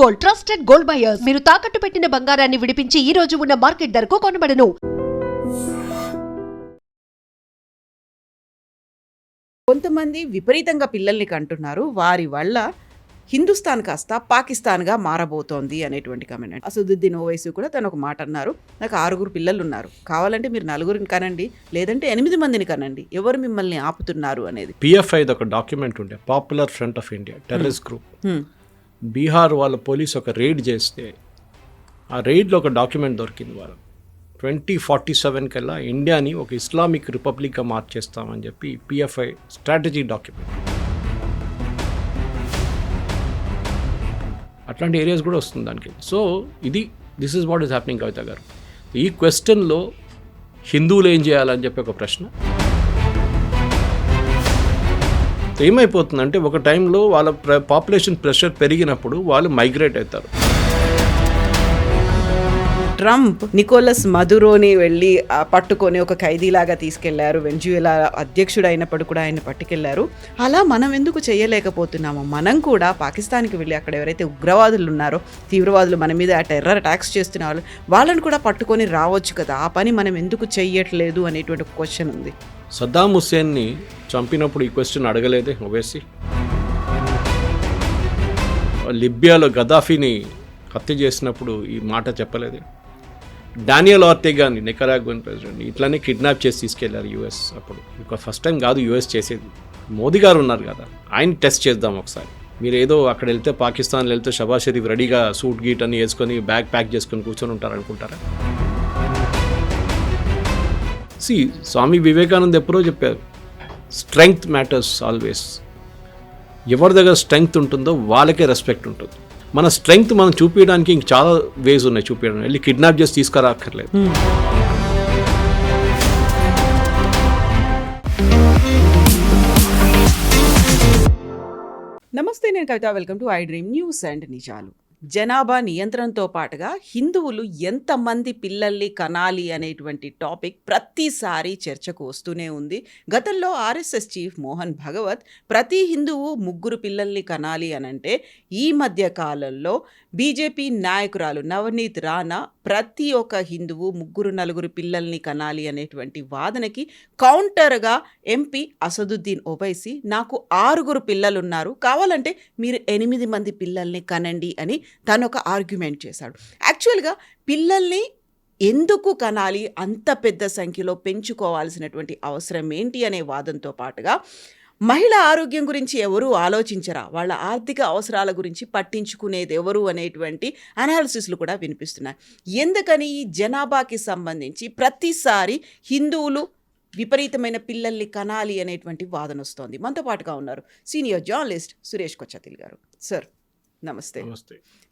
Gold, trusted gold buyers. మీరు తాకట్టు పెట్టిన బంగారాన్ని విడిపించి ఈ రోజు ఉన్న మార్కెట్ ధరకు కొనబడను. కొంతమంది విపరీతంగా పిల్లల్ని కంటున్నారు. వారి వల్ల హిందుస్థాన్ కాస్త పాకిస్తాన్గా మారబోతోంది అనేటువంటి కమెంట్. అసదుద్దీన్ ఓవైసీ కూడా తను ఒక మాట అన్నారు. నాకు 6 పిల్లలు ఉన్నారు, కావాలంటే మీరు 4 కనండి, లేదంటే 8 మందిని కనండి, ఎవరు మిమ్మల్ని ఆపుతున్నారు అనేది. పిఎఫ్ఐ ఒక డాక్యుమెంట్ ఉండే, popular front of India terrorist group. Bihar వాళ్ళ పోలీసు ఒక రైడ్ చేస్తే ఆ రైడ్లో ఒక డాక్యుమెంట్ దొరికింది. వాళ్ళు 2047 కల్లా ఇండియాని ఒక ఇస్లామిక్ రిపబ్లిక్గా మార్చేస్తామని చెప్పి పిఎఫ్ఐ స్ట్రాటజీ డాక్యుమెంట్. అట్లాంటి ఏరియాస్ కూడా వస్తుంది దానికి. So this is what is happening Kavitha గారు. ఈ క్వశ్చన్లో హిందువులు ఏం చేయాలని చెప్పి ఒక ప్రశ్న. ఏమైపోతుందంటే ఒక టైంలో వాళ్ళ పాపులేషన్ ప్రెషర్ పెరిగినప్పుడు వాళ్ళు మైగ్రేట్ అవుతారు. ట్రంప్ నికోలస్ మదురోని వెళ్ళి పట్టుకొని ఒక ఖైదీలాగా తీసుకెళ్లారు. వెంజుయేలా అధ్యక్షుడు అయినప్పుడు కూడా ఆయన పట్టుకెళ్లారు. అలా మనం ఎందుకు చేయలేకపోతున్నాము? మనం కూడా పాకిస్తాన్కి వెళ్ళి అక్కడ ఎవరైతే ఉగ్రవాదులు ఉన్నారో, తీవ్రవాదులు మన మీద టెర్రర్ అటాక్స్ చేస్తున్న వాళ్ళని కూడా పట్టుకొని రావచ్చు కదా. ఆ పని మనం ఎందుకు చెయ్యట్లేదు అనేటువంటి క్వశ్చన్ ఉంది. సద్దాం హుస్సేన్ని చంపినప్పుడు ఈ క్వశ్చన్ అడగలేదే ఓవైసీ? లిబియాలో గదాఫీని హత్య చేసినప్పుడు ఈ మాట చెప్పలేదే? డానియల్ ఆర్టెగాని, నికరాగ్వన్ ప్రెసిడెంట్, ఇట్లానే కిడ్నాప్ చేసి తీసుకెళ్లారు యుఎస్. అప్పుడు ఇంకా ఫస్ట్ టైం కాదు యుఎస్ చేసేది. మోదీ గారు ఉన్నారు కదా, ఆయన టెస్ట్ చేద్దాం ఒకసారి. మీరు ఏదో అక్కడ వెళ్తే, పాకిస్తాన్లో వెళ్తే షబాజ్ షరీఫ్ రెడీగా సూట్ గీట్ అని వేసుకొని బ్యాగ్ ప్యాక్ చేసుకొని కూర్చొని ఉంటారు అనుకుంటారా? స్వామి వివేకానంద ఎప్పుడో చెప్పారు, స్ట్రెంగ్త్ మ్యాటర్స్ ఆల్వేస్. ఎవరి దగ్గర స్ట్రెంగ్త్ ఉంటుందో వాళ్ళకే రెస్పెక్ట్ ఉంటుంది. మన స్ట్రెంగ్త్ మనం చూపించడానికి ఇంక చాలా వేస్ ఉన్నాయి చూపించడానికి. వెళ్ళి కిడ్నాప్ చేసి తీసుకురాక్కర్లేదు. నమస్తే, నేను Kavitha. Welcome to I dream news and నిజాలు. జనాభా నియంత్రణతో పాటుగా హిందువులు ఎంతమంది పిల్లల్ని కనాలి అనేటువంటి టాపిక్ ప్రతిసారి చర్చకు వస్తూనే ఉంది. గతంలో ఆర్ఎస్ఎస్ చీఫ్ మోహన్ భగవత్ ప్రతి హిందువు 3 పిల్లల్ని కనాలి అనంటే, ఈ మధ్య కాలంలో బీజేపీ నాయకురాలు నవనీత్ రాణా ప్రతి ఒక్క హిందువు 3-4 పిల్లల్ని కనాలి అనేటువంటి వాదనకి కౌంటర్గా ఎంపీ అసదుద్దీన్ ఓవైసీ నాకు 6 పిల్లలున్నారు, కావాలంటే మీరు 8 మంది పిల్లల్ని కనండి అని తను ఒక ఆర్గ్యుమెంట్ చేశాడు. యాక్చువల్గా పిల్లల్ని ఎందుకు కనాలి, అంత పెద్ద సంఖ్యలో పెంచుకోవాల్సినటువంటి అవసరం ఏంటి అనే వాదంతో పాటుగా మహిళ ఆరోగ్యం గురించి ఎవరు ఆలోచించరా, వాళ్ళ ఆర్థిక అవసరాల గురించి పట్టించుకునేది ఎవరు అనేటువంటి అనాలిసిస్లు కూడా వినిపిస్తున్నాయి. ఎందుకని ఈ జనాభాకి సంబంధించి ప్రతిసారి హిందువులు విపరీతమైన పిల్లల్ని కనాలి అనేటువంటి వాదన వస్తోంది. మనతో పాటుగా ఉన్నారు సీనియర్ జర్నలిస్ట్ సురేష్ కొచ్చతిల్ గారు. సార్ నమస్తే.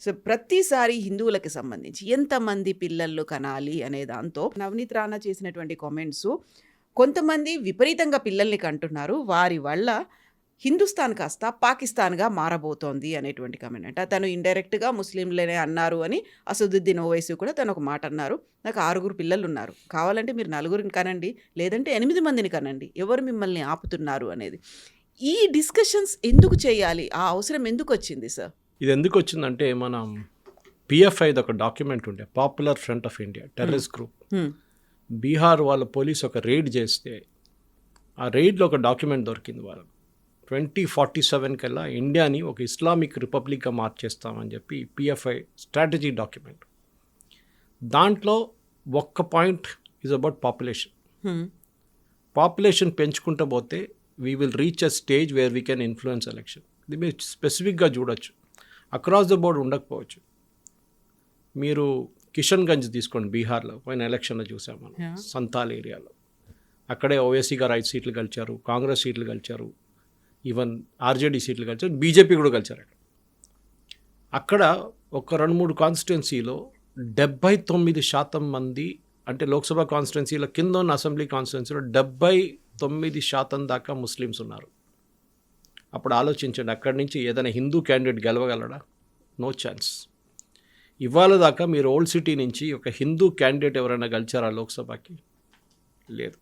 సో ప్రతిసారి హిందువులకి సంబంధించి ఎంతమంది పిల్లలు కనాలి అనే దాంతో నవనీత్ రాణా చేసినటువంటి కామెంట్స్, కొంతమంది విపరీతంగా పిల్లల్ని కంటున్నారు, వారి వల్ల హిందుస్థాన్ కాస్త పాకిస్తాన్గా మారబోతోంది అనేటువంటి కమెంట్. అంటే తను ఇండైరెక్ట్గా ముస్లింలనే అన్నారు అని అసదుద్దీన్ ఓవైసీ కూడా తను ఒక మాట అన్నారు. నాకు 6 పిల్లలు ఉన్నారు, కావాలంటే మీరు 4 కనండి, లేదంటే 8 మందిని కనండి, ఎవరు మిమ్మల్ని ఆపుతున్నారు అనేది. ఈ డిస్కషన్స్ ఎందుకు చేయాలి? ఆ అవసరం ఎందుకు వచ్చింది సార్? ఇది ఎందుకు వచ్చిందంటే, మనం పిఎఫ్ఐ ఒక డాక్యుమెంట్ ఉండే, popular front of India terrorist group. Bihar వాళ్ళ పోలీసు ఒక రైడ్ చేస్తే ఆ రైడ్లో ఒక డాక్యుమెంట్ దొరికింది. వాళ్ళు 2047 కల్లా ఇండియాని ఒక ఇస్లామిక్ రిపబ్లిక్గా మార్చేస్తామని చెప్పి పిఎఫ్ఐ స్ట్రాటజీ డాక్యుమెంట్. దాంట్లో ఒక్క point is about population. Population పెంచుకుంటూ పోతే we will reach a stage where we can influence election. ఇది మీరు స్పెసిఫిక్గా చూడొచ్చు, అక్రాస్ ద బోర్డ్ ఉండకపోవచ్చు. మీరు కిషన్గంజ్ తీసుకోండి, బీహార్లో పోయిన ఎలక్షన్లో చూసాం మనం, సంతాల్ ఏరియాలో. అక్కడే ఓవైసీ గారు 5 సీట్లు గెలిచారు, కాంగ్రెస్ సీట్లు గెలిచారు, ఈవెన్ ఆర్జేడీ సీట్లు గెలిచారు, బీజేపీ కూడా గెలిచారు. అక్కడ ఒక 2-3 కాన్స్టిట్యున్సీలో 79% మంది, అంటే లోక్సభ కాన్స్టిట్యున్సీలో కింద ఉన్న అసెంబ్లీ కాన్స్టిట్యున్సీలో 79% దాకా ముస్లిమ్స్ ఉన్నారు. అప్పుడు ఆలోచించండి, అక్కడి నుంచి ఏదైనా హిందూ క్యాండిడేట్ గెలవగలడా? No chance. ఇవాళ దాకా మీరు ఓల్డ్ సిటీ నుంచి ఒక హిందూ క్యాండిడేట్ ఎవరైనా గెలిచారా లోక్సభకి? లేదు.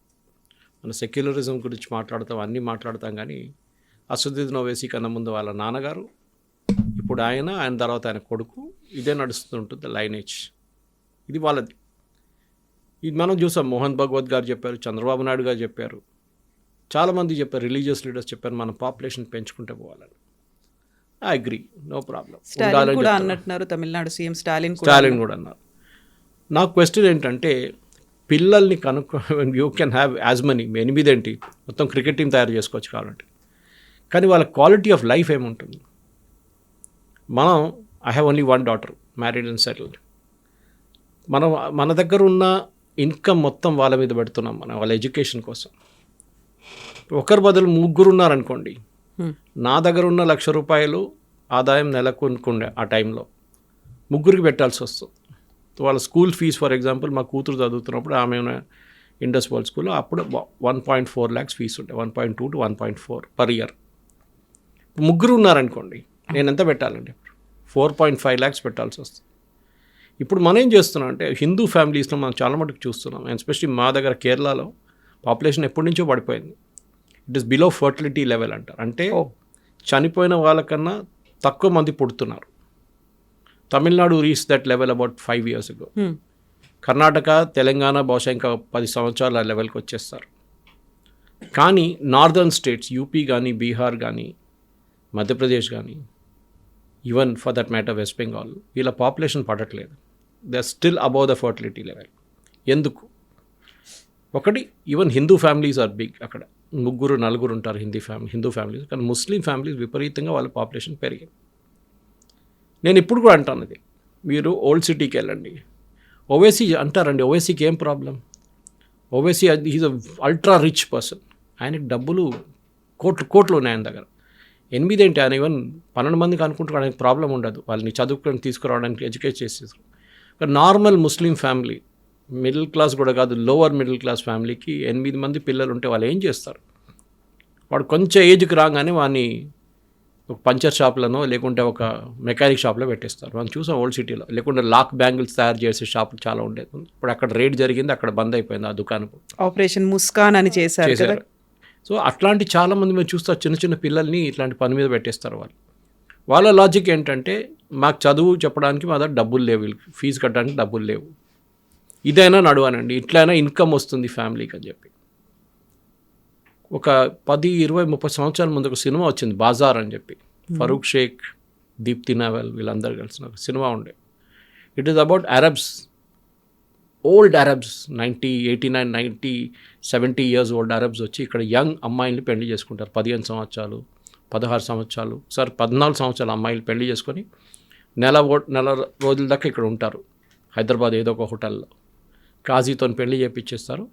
మన సెక్యులరిజం గురించి మాట్లాడతాం, అన్నీ మాట్లాడతాం, కానీ అసదుద్దీన్ ఓవైసీ కన్నా ముందు వాళ్ళ నాన్నగారు, ఇప్పుడు ఆయన తర్వాత ఆయన కొడుకు, ఇదే నడుస్తుంటుంది లైనేజ్. ఇది వాళ్ళది. ఇది మనం చూసాం. మోహన్ భగవత్ గారు చెప్పారు, చంద్రబాబు నాయుడు గారు చెప్పారు, చాలామంది చెప్పారు, రిలీజియస్ లీడర్స్ చెప్పారు మనం పాపులేషన్ పెంచుకుంటే పోవాలని. I agree, no problem. Stalin కూడా అన్నట్టున్నారు, తమిళనాడు సీఎం స్టాలిన్ కూడా అన్నారు. నా క్వశ్చన్ ఏంటంటే, పిల్లల్ని you can have as money 8 ఏంటి, మొత్తం క్రికెట్ టీం తయారు చేసుకోవచ్చు కావాలంటే, కానీ వాళ్ళ క్వాలిటీ ఆఫ్ లైఫ్ ఏముంటుంది? మనం I have only 1 daughter, married and settled. మన దగ్గర ఉన్న ఇన్కమ్ మొత్తం వాళ్ళ మీద పెడుతున్నాం మనం, వాళ్ళ ఎడ్యుకేషన్ కోసం. ఒకరి బదులు 3 ఉన్నారనుకోండి, నా దగ్గర ఉన్న ₹1,00,000 ఆదాయం నెలకు అనుకుండే ఆ టైంలో 3కి పెట్టాల్సి వస్తుంది. వాళ్ళ స్కూల్ ఫీజు ఫర్ ఎగ్జాంపుల్, మా కూతురు చదువుతున్నప్పుడు ఆమె ఇండస్ వరల్డ్ స్కూల్లో అప్పుడు 1.4 lakhs ఫీజు ఉండే, 1.2 to 1.4 పర్ ఇయర్. 3 ఉన్నారనుకోండి, నేను ఎంత పెట్టాలండి? 4.5 lakhs పెట్టాల్సి వస్తుంది. ఇప్పుడు మనం ఏం చేస్తున్నాం అంటే, హిందూ ఫ్యామిలీస్లో మనం చాలా మటుకు చూస్తున్నాం, ఎస్పెషల్లీ మా దగ్గర కేరళలో పాపులేషన్ ఎప్పటి నుంచో పడిపోయింది. It is below fertility level అంటారు. అంటే చనిపోయిన వాళ్ళకన్నా తక్కువ మంది పుడుతున్నారు. Tamil Nadu reach that level about 5 years ago. Karnataka, Telangana బహుశా ఇంకా 10 సంవత్సరాలు ఆ లెవెల్కి వచ్చేస్తారు. కానీ నార్దర్న్ స్టేట్స్, యూపీ కానీ, బీహార్ కానీ, మధ్యప్రదేశ్ కానీ, even for that matter West Bengal, వీళ్ళ పాపులేషన్ పడట్లేదు. They are still above the fertility level. ఎందుకు? ఒకటి, even Hindu families are big. అక్కడ 3-4 ఉంటారు హిందూ ఫ్యామిలీస్, కానీ ముస్లిం ఫ్యామిలీస్ విపరీతంగా వాళ్ళ పాపులేషన్ పెరిగింది. నేను ఇప్పుడు కూడా అంటాను, ఇది మీరు ఓల్డ్ సిటీకి వెళ్ళండి, ఓవైసీ అంటారండి, ఓవైసీకి ఏం problem? Owaisi is a ultra rich person, ఆయనకి డబ్బులు కోట్లు ఉన్నాయి ఆయన దగ్గర. 8 ఏంటి, ఆయన ఈవెన్ 12 మందికి అనుకుంటారు, ఆయనకి ప్రాబ్లం ఉండదు. వాళ్ళని చదువుకొని తీసుకురావడానికి ఎడ్యుకేట్ చేసేసారు. Normal Muslim family, middle class కూడా కాదు, లోవర్ మిడిల్ క్లాస్ ఫ్యామిలీకి 8 మంది పిల్లలు ఉంటే వాళ్ళు ఏం చేస్తారు? వాడు కొంచెం ఏజ్కి రాగానే వాడిని ఒక పంచర్ షాప్లను లేకుంటే ఒక మెకానిక్ షాప్లో పెట్టేస్తారు. మనం చూసాం ఓల్డ్ సిటీలో. లేకుంటే లాక్ బ్యాంగిల్స్ తయారు చేసే షాపులు చాలా ఉండేది. ఇప్పుడు అక్కడ రేట్ జరిగింది, అక్కడ బంద్ అయిపోయింది ఆ దుకాణం. ఆపరేషన్ ముస్కాన్ అని చేశారు. సో అట్లాంటి చాలామంది మీరు చూస్తారు, చిన్న పిల్లల్ని ఇట్లాంటి పని మీద పెట్టేస్తారు. వాళ్ళ లాజిక్ ఏంటంటే, మాకు చదువు చెప్పడానికి మా దగ్గర డబ్బులు లేవు, ఫీజు కట్టడానికి డబ్బులు లేవు, ఇదైనా నడవనండి, ఇట్లయినా ఇన్కమ్ వస్తుంది ఫ్యామిలీకి అని చెప్పి. ఒక 10, 20, 30 సంవత్సరాల ముందు ఒక సినిమా వచ్చింది, బాజార్ అని చెప్పి. ఫరూక్ షేక్, దీప్తి నావెల్ వీళ్ళందరూ కలిసిన ఒక సినిమా ఉండే. It is about Arabs, old Arabs, 89, 90, 70 years old Arabs వచ్చి ఇక్కడ యంగ్ అమ్మాయిల్ని పెళ్లి చేసుకుంటారు. 15 సంవత్సరాలు, 16 సంవత్సరాలు, 14 సంవత్సరాల అమ్మాయిలు పెళ్లి చేసుకొని నెల రోజుల దాకా ఇక్కడ ఉంటారు. హైదరాబాద్ ఏదో ఒక హోటల్లో కాజీతో పెళ్లి చేపించేస్తారు.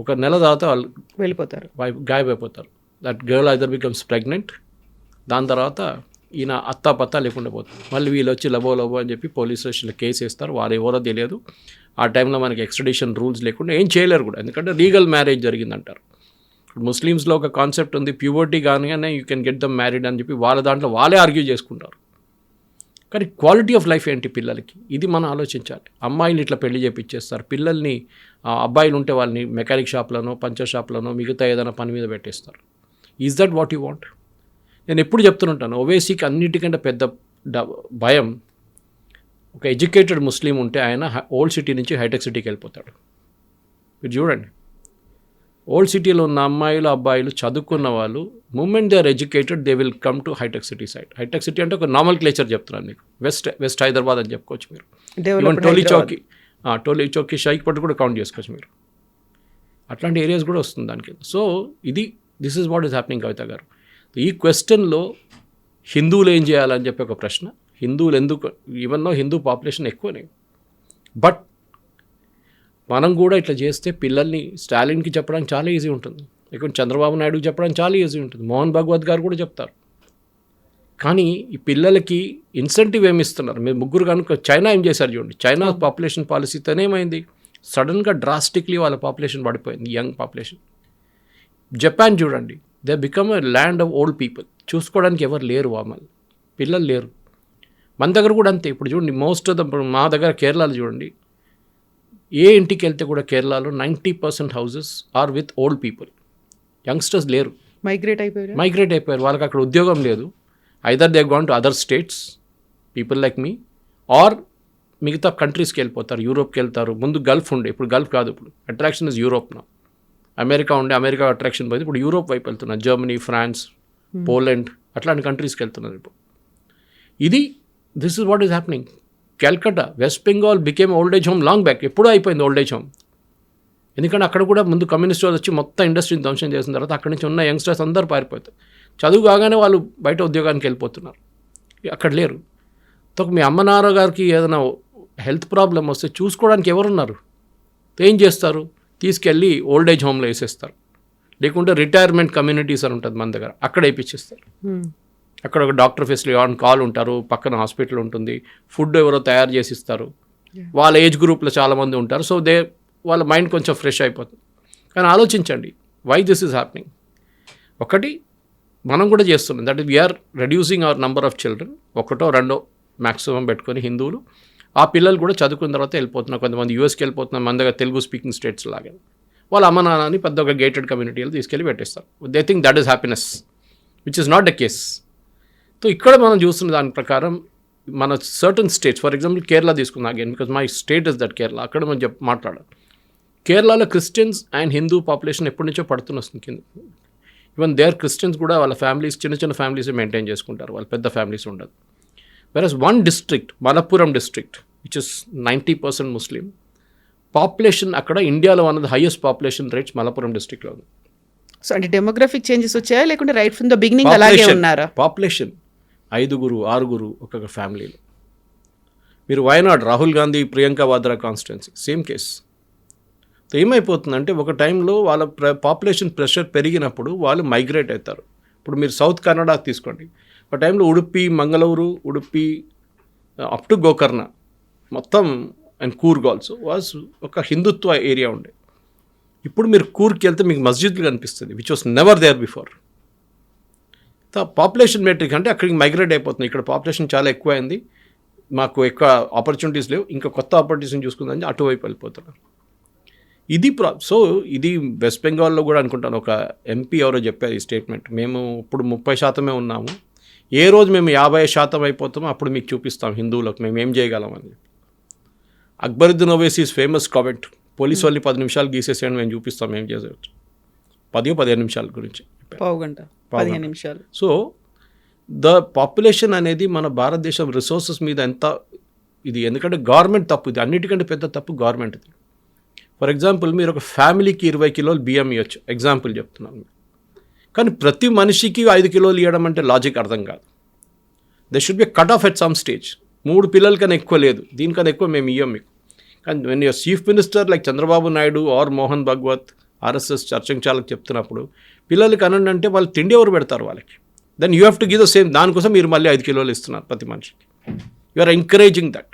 ఒక నెల తర్వాత వాళ్ళు వెళ్ళిపోతారు, గాయమైపోతారు. That girl either becomes pregnant. దాని తర్వాత ఈయన అత్తా లేకుండా పోతుంది. మళ్ళీ వీళ్ళు వచ్చి లబో అని చెప్పి పోలీస్ స్టేషన్లో కేసు వేస్తారు. వాళ్ళు ఎవరో తెలియదు. ఆ టైంలో మనకి ఎక్స్ట్రడిషన్ రూల్స్ లేకుండా ఏం చేయలేరు కూడా, ఎందుకంటే లీగల్ మ్యారేజ్ జరిగిందంటారు. ముస్లిమ్స్లో ఒక కాన్సెప్ట్ ఉంది, ప్యూబర్టీ కాగానే you can get them married అని చెప్పి వాళ్ళ దాంట్లో వాళ్ళే ఆర్గ్యూ చేసుకుంటారు. కానీ క్వాలిటీ ఆఫ్ లైఫ్ ఏంటి పిల్లలకి, ఇది మనం ఆలోచించాలి. అమ్మాయిలు ఇట్లా పెళ్లి చేపిచ్చేస్తారు, పిల్లల్ని అబ్బాయిలు ఉంటే వాళ్ళని మెకానిక్ షాప్లోనో పంచర్ షాప్లోనో మిగతా ఏదైనా పని మీద పెట్టేస్తారు. Is that what you want? నేను ఎప్పుడు చెప్తుంటాను, ఓవైసీకి అన్నిటికంటే పెద్ద భయం, ఒక ఎడ్యుకేటెడ్ ముస్లిం ఉంటే ఆయన ఓల్డ్ సిటీ నుంచి హైటెక్ సిటీకి వెళ్ళిపోతాడు. మీరు చూడండి, ఓల్డ్ సిటీలో ఉన్న అమ్మాయిలు అబ్బాయిలు చదువుకున్న వాళ్ళు moment they are educated they will come to Hitech City side. Hitech City అంటే ఒక నార్మల్ క్లేచర్ చెప్తున్నాను మీకు, వెస్ట్ హైదరాబాద్ అని చెప్పుకోవచ్చు మీరు. ఈవెన్ టోలీ చౌకీ షైక్పట్ కూడా కౌంట్ చేసుకోవచ్చు మీరు. అట్లాంటి ఏరియాస్ కూడా వస్తుంది దానికి. So this is what is happening Kavitha గారు. ఈ క్వశ్చన్లో హిందువులు ఏం చేయాలని చెప్పి ఒక ప్రశ్న. హిందువులు ఎందుకు, ఈవెన్ దో హిందూ పాపులేషన్ ఎక్కువనే, బట్ మనం కూడా ఇట్లా చేస్తే పిల్లల్ని స్టాలిన్కి చెప్పడానికి చాలా ఈజీ ఉంటుంది, లేకుంటే చంద్రబాబు నాయుడుకి చెప్పడానికి చాలా ఈజీ ఉంటుంది, మోహన్ భగవత్ గారు కూడా చెప్తారు. కానీ ఈ పిల్లలకి ఇన్సెంటివ్ ఏమి ఇస్తున్నారు? మీరు 3 కనుక చైనా ఏం చేశారు చూడండి. చైనా పాపులేషన్ పాలసీతోనే ఏమైంది, సడన్గా డ్రాస్టిక్లీ వాళ్ళ పాపులేషన్ పడిపోయింది, యంగ్ పాపులేషన్. జపాన్ చూడండి, they become a land of old people. చూసుకోవడానికి ఎవరు లేరు, వాళ్ళు పిల్లలు లేరు. మన దగ్గర కూడా అంతే. ఇప్పుడు చూడండి, మోస్ట్ ఆఫ్ ద, మా దగ్గర కేరళలో చూడండి, ఏ ఇంటికి వెళ్తే కూడా కేరళలో 90% houses are with old people. Youngsters లేరు, మైగ్రేట్ అయిపోయారు. వాళ్ళకి అక్కడ ఉద్యోగం లేదు, either they gone to other states, people like me, or మిగతా కంట్రీస్కి వెళ్ళిపోతారు, యూరోప్కి వెళ్తారు. ముందు గల్ఫ్ ఉండే, ఇప్పుడు గల్ఫ్ కాదు, ఇప్పుడు అట్రాక్షన్ ఇస్ యూరోప్ నా. అమెరికా ఉండే, అమెరికా అట్రాక్షన్ పోయింది, ఇప్పుడు యూరోప్ వైపు వెళ్తున్నారు. జర్మనీ, ఫ్రాన్స్, పోలాండ్ అట్లాంటి కంట్రీస్కి వెళ్తున్నారు ఇప్పుడు. This is what is happening. Calcutta, west Bengal became old age home long back. ఎప్పుడూ అయిపోయింది ఓల్డ్ ఏజ్ హోమ్. ఎందుకంటే అక్కడ కూడా ముందు కమ్యూనిస్ట్ వాళ్ళు వచ్చి మొత్తం ఇండస్ట్రీని ధ్వంసం చేసిన తర్వాత అక్కడి నుంచి ఉన్న యంగ్స్టర్స్ అందరూ పారిపోతారు. చదువు కాగానే వాళ్ళు బయట ఉద్యోగానికి వెళ్ళిపోతున్నారు, అక్కడ లేరు. మీ అమ్మ నాన్న గారికి ఏదైనా హెల్త్ ప్రాబ్లం వస్తే చూసుకోవడానికి ఎవరున్నారు? ఏం చేస్తారు? తీసుకెళ్ళి ఓల్డ్ ఏజ్ హోమ్లో వేసేస్తారు, లేకుంటే రిటైర్మెంట్ కమ్యూనిటీస్ అని ఉంటుంది మన దగ్గర, అక్కడ వేయించేస్తారు. అక్కడ ఒక డాక్టర్ ఫెసిలిటీ ఆన్ కాల్ ఉంటారు, పక్కన హాస్పిటల్ ఉంటుంది, ఫుడ్ ఎవరో తయారు చేసి ఇస్తారు. వాళ్ళ ఏజ్ గ్రూప్లో చాలామంది ఉంటారు. సో వాళ్ళ మైండ్ కొంచెం ఫ్రెష్ అయిపోతుంది. కానీ ఆలోచించండి, వై దిస్ ఈజ్ హ్యాపెనింగ్. ఒకటి మనం కూడా చేస్తున్నాం, that is we're reducing our number of children. ఒకటో రెండో మ్యాక్సిమం పెట్టుకొని హిందువులు, ఆ పిల్లలు కూడా చదువుకున్న తర్వాత వెళ్ళిపోతున్నారు. కొంతమంది యూఎస్కి వెళ్ళిపోతున్నారు, మన దగ్గర తెలుగు స్పీకింగ్ స్టేట్స్ లాగా. వాళ్ళ అమ్మ నాన్నని పెద్ద ఒక గేటెడ్ కమ్యూనిటీలో తీసుకెళ్ళి పెట్టేస్తారు. They think that is happiness, which is not the case. So ఇక్కడ మనం చూస్తున్న దాని ప్రకారం మన certain states, for example Kerala తీసుకున్నా again, because my state is that Kerala. అక్కడ మనం మాట్లాడాలి, కేరళలో క్రిస్టియన్స్ అండ్ హిందూ పాపులేషన్ ఎప్పటి నుంచో పడుతున్న వస్తుంది కింద. ఈవెన్ దేర్ క్రిస్టియన్స్ కూడా వాళ్ళ ఫ్యామిలీస్ చిన్న చిన్న ఫ్యామిలీస్ మెయింటైన్ చేసుకుంటారు, వాళ్ళ పెద్ద ఫ్యామిలీస్ ఉండదు. Versus one district, Malappuram district, which is 90% Muslim population, అక్కడ ఇండియాలో one of the highest population rates Malappuram డిస్ట్రిక్ట్లో ఉంది. సో అంటే డెమోగ్రఫిక్ చేంజెస్ వచ్చాయా, లేకుంటే రైట్ ఫ్రమ్ ద బిగినింగ్ అలాగే ఉన్నారా? పాపులేషన్ 5, 6 ఒక్కొక్క ఫ్యామిలీలో. మీరు Wayanad, Rahul Gandhi, Priyanka Vadra constituency, same case. So ఏమైపోతుందంటే ఒక టైంలో వాళ్ళ పాపులేషన్ ప్రెషర్ పెరిగినప్పుడు వాళ్ళు మైగ్రేట్ అవుతారు. ఇప్పుడు మీరు సౌత్ కన్నడ తీసుకోండి, ఒక టైంలో ఉడుపి, మంగళూరు, ఉడుపి అప్ టు గోకర్ణ మొత్తం అండ్ కూర్గ్ ఆల్సో వాజ్ ఒక హిందుత్వ ఏరియా ఉండే. ఇప్పుడు మీరు కూర్గ్కి వెళ్తే మీకు మస్జిద్లు కనిపిస్తుంది, which was never there before. Population metric అంటే అక్కడికి మైగ్రేట్ అయిపోతుంది. ఇక్కడ పాపులేషన్ చాలా ఎక్కువ అయింది, మాకు ఎక్కువ ఆపర్చునిటీస్ లేవు, ఇంకా కొత్త ఆపర్చునిటీస్ని చూసుకుందని అటువైపు వెళ్ళిపోతున్నారు. సో ఇది వెస్ట్ బెంగాల్లో కూడా అనుకుంటాను, ఒక ఎంపీ ఎవరో చెప్పారు ఈ స్టేట్మెంట్, మేము ఇప్పుడు 30% ఉన్నాము, ఏ రోజు మేము 50% అయిపోతామో అప్పుడు మీకు చూపిస్తాం హిందువులకు మేము ఏం చేయగలమని. అక్బరుద్దీన్ ఓవైసీస్ ఫేమస్ కామెంట్, పోలీసు వాళ్ళని 10 నిమిషాలు గీసేసేయండి మేము చూపిస్తాం ఏం చేసేవచ్చు. 15 నిమిషాల గురించి, పావు గంట 15 నిమిషాలు. సో ద పాపులేషన్ అనేది మన భారతదేశం రిసోర్సెస్ మీద ఎంత ఇది, ఎందుకంటే గవర్నమెంట్ తప్పు, ఇది అన్నిటికంటే పెద్ద తప్పు గవర్నమెంట్ది. ఫర్ ఎగ్జాంపుల్ మీరు ఒక ఫ్యామిలీకి 20 కిలోలు బియ్యం ఇవ్వచ్చు, ఎగ్జాంపుల్ చెప్తున్నాను. కానీ ప్రతి మనిషికి 5 కిలోలు ఇవ్వడం అంటే లాజిక్ అర్థం కాదు. They should be cut off at some stage. 3 పిల్లల కన్నా ఎక్కువ లేదు, దీనికన్నా ఎక్కువ మేము ఇవ్వం మీకు. కానీ when your chief minister like Chandrababu Naidu or Mohan Bhagwat RSS చర్చంచాలకు చెప్తున్నప్పుడు పిల్లలకి అనండి అంటే వాళ్ళు తిండి ఎవరు పెడతారు వాళ్ళకి? Then you have to give the same. దానికోసం మీరు మళ్ళీ 5 కిలోలు ఇస్తున్నారు ప్రతి మనిషికి. You are encouraging that.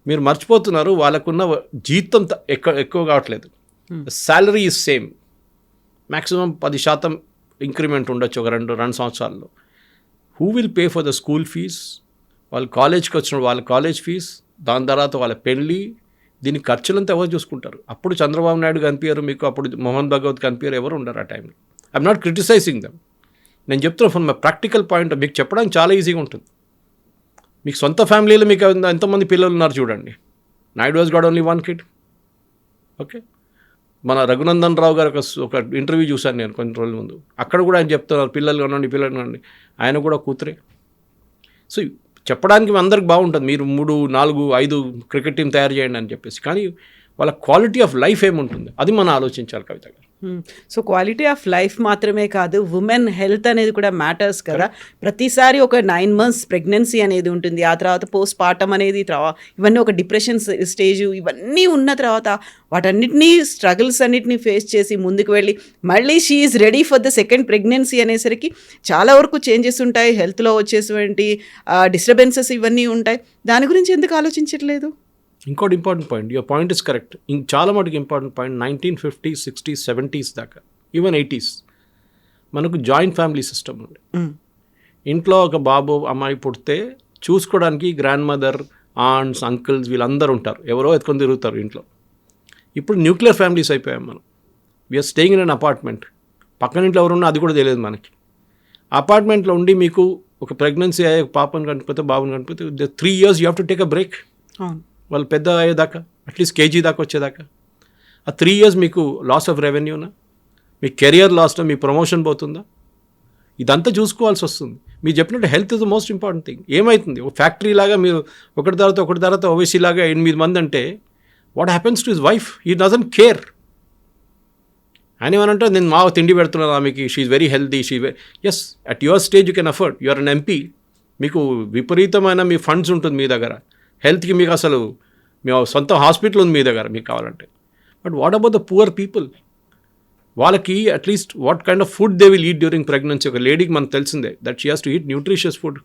మీరు మర్చిపోతున్నారు వాళ్ళకున్న జీతం ఎక్కువ కావట్లేదు. Salary is same, maximum 10% increment ఉండొచ్చు ఒక 2 సంవత్సరాల్లో. Who will pay for the school fees? వాళ్ళు కాలేజ్కి వచ్చిన వాళ్ళ కాలేజ్ ఫీజ్, దాని తర్వాత వాళ్ళ పెళ్ళి, దీని ఖర్చులంతా ఎవరు చూసుకుంటారు? అప్పుడు చంద్రబాబు నాయుడు కనిపించారు మీకు, అప్పుడు మోహన్ భగవత్ కనిపించారు, ఎవరు ఉండరు ఆ టైంలో. ఐఎమ్ నాట్ క్రిటిసైజింగ్ దమ్, నేను చెప్తున్నా ఫ్రమ్ మై ప్రాక్టికల్ పాయింట్. మీకు చెప్పడానికి చాలా ఈజీగా ఉంటుంది. మీకు సొంత ఫ్యామిలీలో మీకు ఎంతమంది పిల్లలు ఉన్నారు చూడండి. Naidu was got only 1 kid. Okay, మన రఘునందన్ రావు గారు ఒక ఇంటర్వ్యూ చూశాను నేను కొన్ని రోజుల ముందు. అక్కడ కూడా ఆయన చెప్తున్నారు పిల్లలు కానివ్వండి, ఆయన కూడా కూతురే. సో చెప్పడానికి అందరికి బాగుంటుంది, మీరు 3, 4, 5 క్రికెట్ టీం తయారు చేయండి అని చెప్పేసి. కానీ వాళ్ళ క్వాలిటీ ఆఫ్ లైఫ్ ఏముంటుంది అది మనం ఆలోచించాలి కవిత గారు. సో క్వాలిటీ ఆఫ్ లైఫ్ మాత్రమే కాదు, ఉమెన్ హెల్త్ అనేది కూడా మ్యాటర్స్ కదా. ప్రతిసారి ఒక 9 months ప్రెగ్నెన్సీ అనేది ఉంటుంది, ఆ తర్వాత పోస్ట్ పార్టమ్ అనేది, ఇవన్నీ ఒక డిప్రెషన్ స్టేజ్, ఇవన్నీ ఉన్న తర్వాత వాటన్నిటినీ స్ట్రగుల్స్ అన్నిటినీ ఫేస్ చేసి ముందుకు వెళ్ళి మళ్ళీ she is ready for the second pregnancy అనేసరికి చాలా వరకు చేంజెస్ ఉంటాయి, హెల్త్లో వచ్చేటువంటి డిస్టర్బెన్సెస్ ఇవన్నీ ఉంటాయి. దాని గురించి ఎందుకు ఆలోచించట్లేదు? ఇంకోటి important point, your point is correct. చాలా మటుకు important point, 1950s, 60s, 70s దాకా, ఈవెన్ 80s మనకు జాయింట్ ఫ్యామిలీ సిస్టమ్ ఉంది. ఇంట్లో ఒక బాబు అమ్మాయి పుడితే చూసుకోవడానికి గ్రాండ్ మదర్, ఆంట్స్, అంకుల్స్ వీళ్ళందరూ ఉంటారు, ఎవరో ఎత్తుకొని తిరుగుతారు ఇంట్లో. ఇప్పుడు న్యూక్లియర్ ఫ్యామిలీస్ అయిపోయాం మనం. We're staying in an apartment, పక్కన ఇంట్లో ఎవరున్నా అది కూడా తెలియదు మనకి. అపార్ట్మెంట్లో ఉండి మీకు ఒక ప్రెగ్నెన్సీ అయ్యే పాపను కనిపితే బాబుని కనిపితే 3 years you have to take a break. అవును. వాళ్ళు పెద్ద అయ్యేదాకా అట్లీస్ట్ కేజీ దాకా వచ్చేదాకా ఆ 3 years మీకు లాస్ ఆఫ్ రెవెన్యూనా, మీ కెరియర్ లాస్లో మీ ప్రమోషన్ పోతుందా, ఇదంతా చూసుకోవాల్సి వస్తుంది. మీరు చెప్పినట్టు health is the most important thing. ఏమవుతుంది ఒక ఫ్యాక్టరీ లాగా మీరు ఒకటి తర్వాత ఓవైసీ లాగా 8 మంది అంటే what happens to his wife, he doesn't care. ఆయన ఏమనంటే నేను మా తిండి పెడుతున్నాను ఆమెకి, she's very healthy, yes at your stage you can afford, you're an MP, మీకు విపరీతమైన మీ ఫండ్స్ ఉంటుంది మీ దగ్గర, హెల్త్కి మీకు అసలు మీ సొంత హాస్పిటల్ ఉంది మీ దగ్గర మీకు కావాలంటే. But what about the poor people? వాళ్ళకి at least what kind of food they will eat during pregnancy. ఒక లేడీకి మనకు తెలిసిందే that she has to eat nutritious food.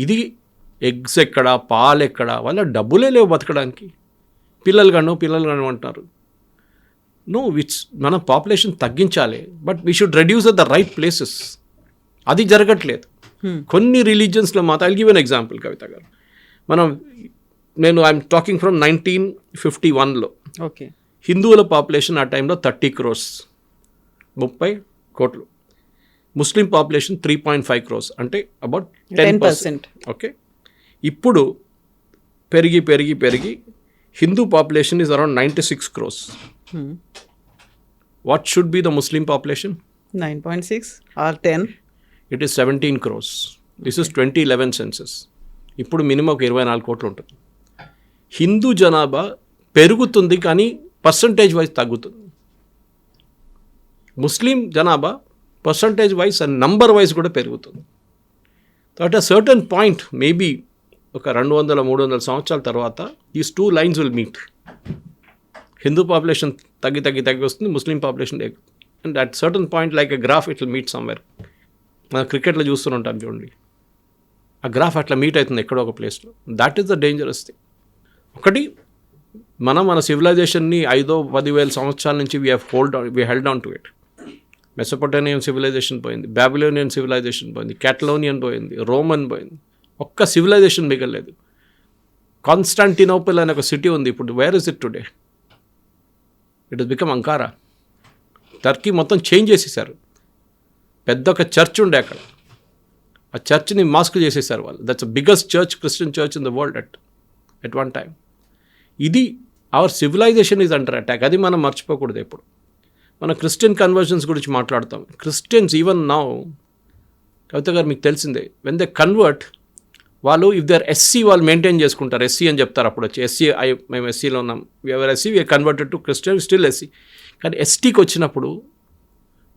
ఇది ఎగ్స్ ఎక్కడ, పాలు ఎక్కడ, వాళ్ళ డబ్బులే లేవు బతకడానికి. పిల్లలు కాను అంటున్నారు. నో, మనం పాపులేషన్ తగ్గించాలి, but we should reduce at the right places. అది జరగట్లేదు. కొన్ని రిలీజియన్స్లో మాత్రం. I'll give an example Kavitha garu. I'm talking from 1951లో. ఓకే. హిందువుల పాపులేషన్ ఆ టైంలో 30 crores, 30 కోట్లు. ముస్లిం పాపులేషన్ 3.5 crores, అంటే అబౌట్ 10%. ఓకే. ఇప్పుడు పెరిగి Hindu population is around 96 crores. What should be the Muslim population? 9.6 or 10? It is 17 crores. This is 2011 census. ఇప్పుడు minimum ఒక 24 కోట్లు ఉంటుంది. హిందూ జనాభా పెరుగుతుంది కానీ పర్సంటేజ్ వైజ్ తగ్గుతుంది. ముస్లిం జనాభా percentage wise and number wise కూడా పెరుగుతుంది. At a certain point maybe ఒక 200-300 సంవత్సరాల తర్వాత these 2 lines will meet. Hindu population తగ్గి వస్తుంది, ముస్లిం population and at certain point like a graph it will meet somewhere. మనం క్రికెట్లో చూస్తుంటాం చూడండి, ఆ గ్రాఫ్ అట్లా మీట్ అవుతుంది ఎక్కడో ఒక ప్లేస్లో. That is the dangerous thing. ఒకటి, మన సివిలైజేషన్ని 5,000-10,000 సంవత్సరాల నుంచి we held on to it. Mesopotamian civilisation పోయింది, బాబిలోనియన్ సివిలైజేషన్ పోయింది, క్యాటలోనియన్ పోయింది, రోమన్ పోయింది, ఒక్క సివిలైజేషన్ మిగలేదు. కాన్స్టాంటినోపుల్ అనే ఒక సిటీ ఉంది ఇప్పుడు. Where is it today? It is become Ankara. Turkey మొత్తం చేంజ్ చేసేసారు. పెద్ద ఒక చర్చ్ ఉండే అక్కడ, ఆ చర్చ్ని మాస్క్ చేసేసారు వాళ్ళు. That's biggest church, Christian church in the world at one time. ఇది our civilisation is under attack. అది మనం మర్చిపోకూడదు ఎప్పుడు. మన క్రిస్టియన్ కన్వర్జన్స్ గురించి మాట్లాడతాం. క్రిస్టియన్స్ ఈవెన్ నౌ, కవిత గారు మీకు తెలిసిందే, వెన్ దే కన్వర్ట్, వాళ్ళు ఇఫ్ దే ఆర్ ఎస్సీ వాళ్ళు మెయింటైన్ చేసుకుంటారు. ఎస్సీ అని చెప్తారు అప్పుడు వచ్చి. ఎస్సీ, మేము ఎస్సీలో ఉన్నాం, ever SC we're converted to Christian, still SC. కానీ ఎస్టీకి వచ్చినప్పుడు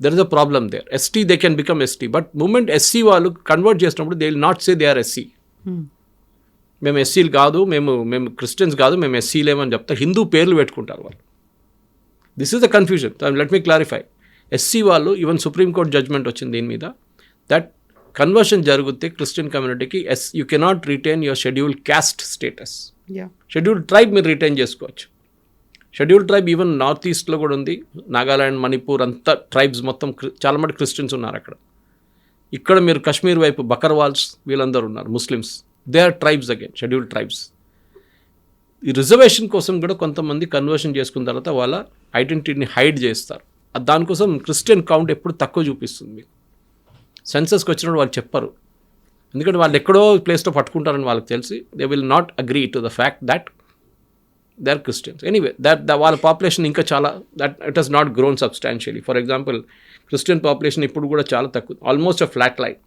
there is a problem there. ST they can become ST, but moment SC వాళ్ళు కన్వర్ట్ చేసినప్పుడు they will not say they are SC. మేము ఎస్సీలు కాదు, మేము క్రిస్టియన్స్ కాదు, మేము ఎస్సీలేమని చెప్తారు. హిందూ పేర్లు పెట్టుకుంటారు వాళ్ళు. This is the confusion. Let me clarify. SC వాళ్ళు, ఈవెన్ సుప్రీంకోర్టు జడ్జ్మెంట్ వచ్చింది దీని మీద, దట్ కన్వర్షన్ జరిగితే క్రిస్టియన్ కమ్యూనిటీకి you cannot retain your scheduled caste status. Scheduled tribe మీరు రిటైన్ చేసుకోవచ్చు. షెడ్యూల్డ్ ట్రైబ్ ఈవెన్ నార్త్ ఈస్ట్లో కూడా ఉంది. నాగాలాండ్, మణిపూర్ అంతా ట్రైబ్స్ మొత్తం చాలా మంది క్రిస్టియన్స్ ఉన్నారు అక్కడ. ఇక్కడ మీరు కాశ్మీర్ వైపు బకర్వాల్స్ వీళ్ళందరూ ఉన్నారు Muslims. They are tribes again, scheduled tribes. ఈ రిజర్వేషన్ కోసం కూడా కొంతమంది కన్వర్షన్ చేసుకున్న తర్వాత వాళ్ళ ఐడెంటిటీని హైడ్ చేస్తారు. దానికోసం క్రిస్టియన్ కౌంట్ ఎప్పుడు తక్కువ చూపిస్తుంది మీకు. సెన్సస్కి వచ్చినప్పుడు వాళ్ళు చెప్పరు, ఎందుకంటే వాళ్ళు ఎక్కడో ప్లేస్లో పట్టుకుంటారని వాళ్ళకి తెలిసి. They will not agree to the fact that they are Christians. Anyway, వాళ్ళ పాపులేషన్ ఇంకా చాలా, that it has not grown substantially. For example, Christian population ఇప్పుడు కూడా చాలా తక్కువ, ఆల్మోస్ట్ అ ఫ్లాట్ లైన్.